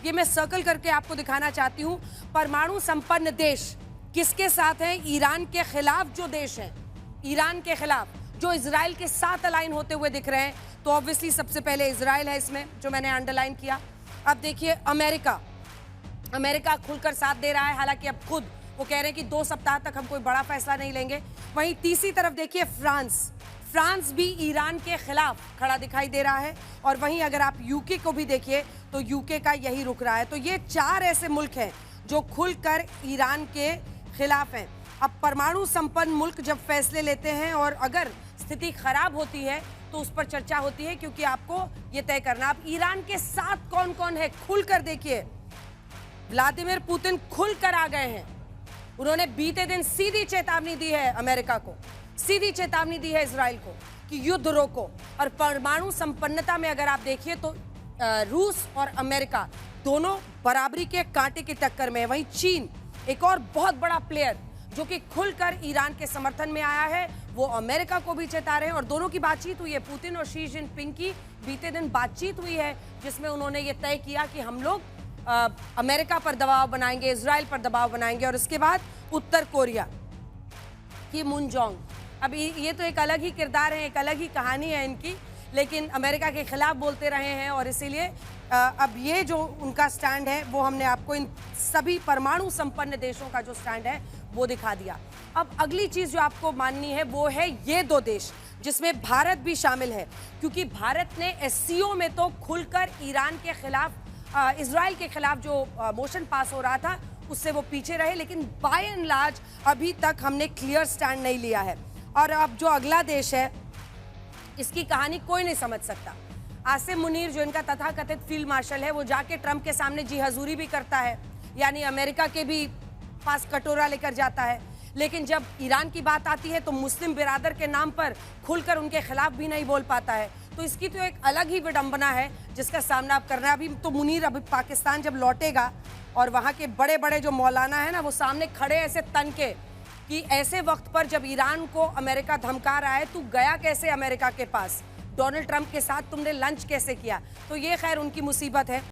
ये मैं सर्कल करके आपको दिखाना चाहती हूँ। परमाणु संपन्न देश किसके साथ है? ईरान के खिलाफ जो देश है, ईरान के खिलाफ जो इजराइल के साथ अलाइन होते हुए दिख रहे हैं, तो ऑब्वियसली सबसे पहले इजराइल है इसमें, जो मैंने अंडरलाइन किया। अब देखिए अमेरिका खुलकर साथ दे रहा है, हालांकि अब खुद वो कह रहे हैं कि 2 सप्ताह तक हम कोई बड़ा फैसला नहीं लेंगे। वहीं तीसरी तरफ देखिए फ्रांस भी ईरान के खिलाफ खड़ा दिखाई दे रहा है। और वहीं अगर आप यूके को भी देखिए तो यूके का यही रुख रहा है। तो ये 4 ऐसे मुल्क हैं जो खुलकर ईरान के खिलाफ हैं। अब परमाणु संपन्न मुल्क जब फैसले लेते हैं और अगर स्थिति खराब होती है तो उस पर चर्चा होती है, क्योंकि आपको ये तय करना। अब ईरान के साथ कौन कौन है खुलकर देखिए। व्लादिमीर पुतिन खुलकर आ गए हैं। उन्होंने बीते दिन सीधी चेतावनी दी है अमेरिका को, सीधी चेतावनी दी है इजराइल को कि युद्ध रोको। और परमाणु संपन्नता में अगर आप देखिए तो रूस और अमेरिका दोनों बराबरी के कांटे की टक्कर में है। वहीं चीन एक और बहुत बड़ा प्लेयर जो कि खुलकर ईरान के समर्थन में आया है, वो अमेरिका को भी चेता रहे हैं। और दोनों की बातचीत हुई है, पुतिन और शी जिनपिंग की बीते दिन बातचीत हुई है, जिसमें उन्होंने ये तय किया कि हम लोग अमेरिका पर दबाव बनाएंगे, इजराइल पर दबाव बनाएंगे। और इसके बाद उत्तर कोरिया की मून जोंग, अब ये तो एक अलग ही किरदार है, एक अलग ही कहानी है इनकी, लेकिन अमेरिका के खिलाफ बोलते रहे हैं। और इसीलिए अब ये जो उनका स्टैंड है वो हमने आपको इन सभी परमाणु संपन्न देशों का जो स्टैंड है वो दिखा दिया। अब अगली चीज जो आपको माननी है वो है ये 2 देश जिसमें भारत भी शामिल है, क्योंकि भारत ने एससीओ में तो खुलकर ईरान के खिलाफ, इजराइल के खिलाफ जो मोशन पास हो रहा था उससे वो पीछे रहे, लेकिन बाय एंड लार्ज अभी तक हमने क्लियर स्टैंड नहीं लिया है। और अब जो अगला देश है इसकी कहानी कोई नहीं समझ सकता। आसिम मुनीर जो इनका तथाकथित फील्ड मार्शल है, वो जाके ट्रंप के सामने जी हजूरी भी करता है, यानी अमेरिका के भी पास कटोरा लेकर जाता है। लेकिन जब ईरान की बात आती है तो मुस्लिम बिरादर के नाम पर खुलकर उनके खिलाफ भी नहीं बोल पाता है। तो इसकी तो एक अलग ही विडंबना है जिसका सामना आप करना है। अभी तो मुनीर अभी पाकिस्तान जब लौटेगा और वहाँ के बड़े बड़े जो मौलाना है ना, वो सामने खड़े ऐसे तन के कि ऐसे वक्त पर जब ईरान को अमेरिका धमका रहा है, तू गया कैसे अमेरिका के पास, डोनाल्ड ट्रंप के साथ तुमने लंच कैसे किया। तो ये खैर उनकी मुसीबत है।